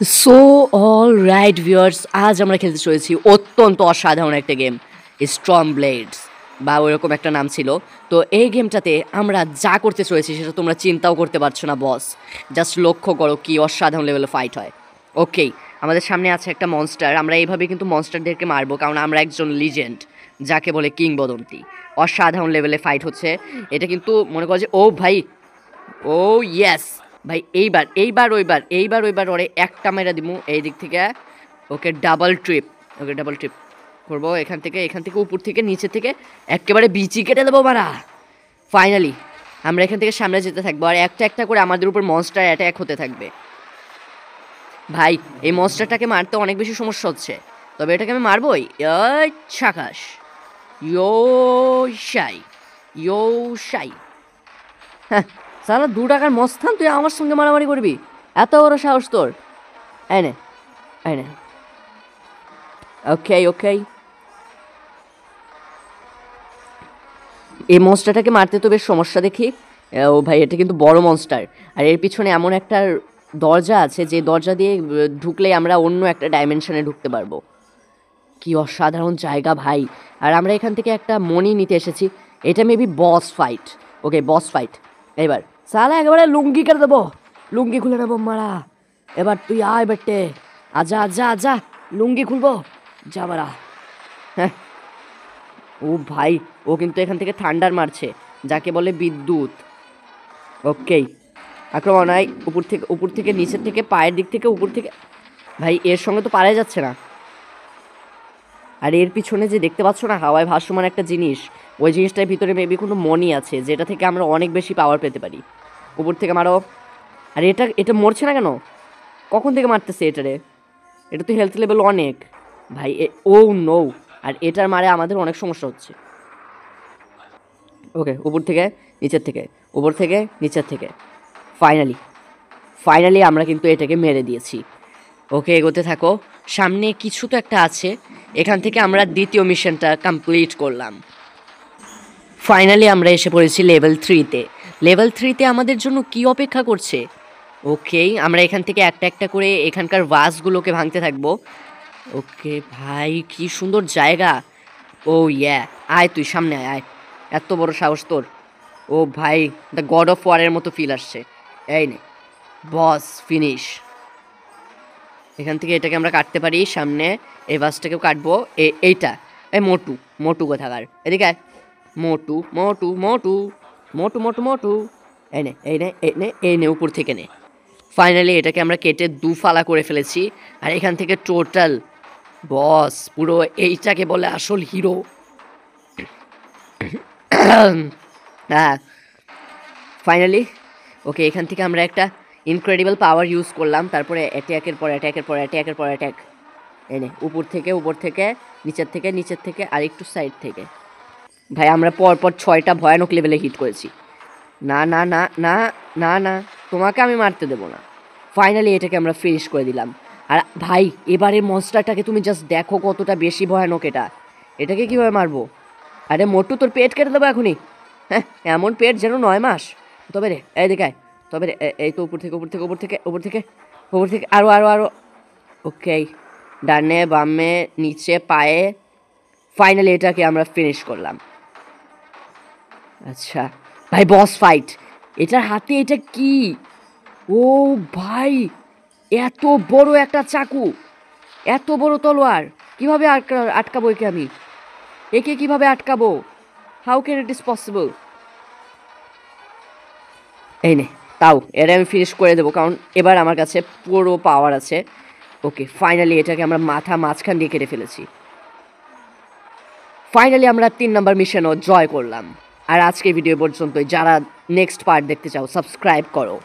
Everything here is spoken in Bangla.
সো অল রাইট ভিউয়ার্স, আজ আমরা খেলতে চলেছি অত্যন্ত অসাধারণ একটা গেম, স্ট্রম ব্লেডস বা ওইরকম একটা নাম ছিল। তো এই গেমটাতে আমরা যা করতে চলেছি সেটা তোমরা চিন্তাও করতে পারছো না বস। জাস্ট লক্ষ্য করো কি অসাধারণ লেভেলে ফাইট হয়। ওকে, আমাদের সামনে আছে একটা মনস্টার। আমরা এইভাবে কিন্তু মনস্টারদেরকে মারবো, কারণ আমরা একজন লিজেন্ড, যাকে বলে কিংবদন্তি। অসাধারণ লেভেলে ফাইট হচ্ছে এটা, কিন্তু মনে করো যে ও ভাই, ও ইয়েস ভাই, এইবার ওরে একটা মেরা দিমু এই দিক থেকে। ওকে ডাবল ট্রিপ করবো এখান থেকে উপর থেকে নিচে থেকে একেবারে বিচি কেটে দেবো মারা। ফাইনালি আমরা এখান থেকে সামনে যেতে থাকবো, আর একটা একটা করে আমাদের উপর মনস্টার অ্যাটাক হতে থাকবে। ভাই এই মনস্টারটাকে মারতে অনেক বেশি সমস্যা হচ্ছে, তবে এটাকে আমি মারবই। ছাকাস ইয়ো শাই। হ্যাঁ সালা, 2 টাকার মস্তান, তুই আমার সঙ্গে মারামারি করবি? এত বড় সাহস তোর! এনে ওকে এই মনস্টারটাকে মারতে তো বেশ সমস্যা দেখি। ও ভাই, এটা কিন্তু বড় মনস্টার, আর এর পিছনে এমন একটা দরজা আছে যে দরজা দিয়ে ঢুকলে আমরা অন্য একটা ডাইমেনশনে ঢুকতে পারবো। কি অসাধারণ জায়গা ভাই! আর আমরা এখান থেকে একটা মনি নিতে এসেছি। এটা মেবি বস ফাইট। ওকে, বস ফাইট। এবার সালা একেবারে লুঙ্গি করে দেবো, লুঙ্গি খুলে নেবো মারা। এবার তুই আয় বেটে, আজা লুঙ্গি খুলবো, যা বাড়া। হ্যাঁ ও ভাই, ও কিন্তু এখান থেকে থান্ডার মারছে, যাকে বলে বিদ্যুৎ। ওকে, আক্রমণ আয় উপর থেকে নিচের থেকে পায়ের দিক থেকে উপর থেকে। ভাই এর সঙ্গে তো পারা যাচ্ছে না। আর এর পিছনে যে দেখতে পাচ্ছ না হাওয়ায় ভাসমান একটা জিনিস, ওই জিনিসটার ভিতরে মেবি কোনো মনি আছে, যেটা থেকে আমরা অনেক বেশি পাওয়ার পেতে পারি। উপর থেকে মারো। আর এটা মরছে না কেন? কখন থেকে মারতেছে এটারে? এটা তো হেলথ লেভেল অনেক ভাই। ও নো! আর এটার মারে আমাদের অনেক সমস্যা হচ্ছে। ওকে, উপর থেকে নিচের থেকে, উপর থেকে নিচের থেকে। ফাইনালি আমরা কিন্তু এটাকে মেরে দিয়েছি। ওকে, এগোতে থাকো, সামনে কিছু তো একটা আছে। এখান থেকে আমরা দ্বিতীয় মিশনটা কমপ্লিট করলাম। ফাইনালি আমরা এসে পড়েছি লেভেল 3-তে। লেভেল 3-তে আমাদের জন্য কি অপেক্ষা করছে? ওকে, আমরা এখান থেকে একটা একটা করে এখানকার ভাসগুলোকে ভাঙতে থাকবো। ওকে ভাই, কি সুন্দর জায়গা! ও ইয়া, আয় তুই সামনে আয়। এত বড় সাহস তোর! ও ভাই, দ্য গড অফ ওয়ারের মতো ফিল আসছে। এই নে বস ফিনিশ। এখান থেকে এটাকে আমরা কাটতে পারি সামনে, এই বাসটাকেও কাটবো। এইটা এই মোটু কোথাকার, এদিকে আয়। মোটু। এই নে উপর থেকে নে। ফাইনালি এটাকে আমরা কেটে 2 ফালা করে ফেলেছি, আর এখান থেকে টোটাল বস পুরো এইটাকে বলে আসল হিরো। হ্যাঁ ফাইনালি ওকে, এখান থেকে আমরা একটা ইনক্রেডিবল পাওয়ার ইউজ করলাম, তারপরে অ্যাট্যাকের পর অ্যাট্যাক। এনে উপর থেকে নিচের থেকে আর একটু সাইড থেকে। ভাই আমরা পরপর 6টা ভয়ানক লেভেলে হিট করেছি। না, তোমাকে আমি মারতে দেবো না। ফাইনালি এটাকে আমরা ফিনিশ করে দিলাম। আর ভাই এবারের মনস্টারটাকে তুমি জাস্ট দেখো কতটা বেশি ভয়ানক। এটাকে কীভাবে মারবো? আরে মোটু, তোর পেট কেটে দেবো এখনই। হ্যাঁ, এমন পেট যেন 9 মাস। তবে রে এই দেখায়, তবে রে এই তো উপর থেকে আরও। ওকে, ডানে বামে নিচে পায়ে। ফাইনালি এটাকে আমরা ফিনিশ করলাম। আচ্ছা ভাই, বস ফাইট। এটার হাতে এটা কি? ও ভাই, এত বড় একটা চাকু, এত বড় তলোয়ার! কিভাবে আটকাবো একে আমি? কিভাবে আটকাবো? How can it is possible? এই নে, তাও এটা আমি ফিনিশ করে দেবো, কারণ এবার আমার কাছে পুরো পাওয়ার আছে। ওকে, ফাইনালি এটাকে আমরা মাঝখান দিয়ে কেটে ফেলেছি। ফাইনালি আমরা 3 নম্বর মিশনও জয় করলাম। আর আজকের ভিডিও পর্যন্তই। যারা নেক্সট পার্ট দেখতে চাও সাবস্ক্রাইব করো।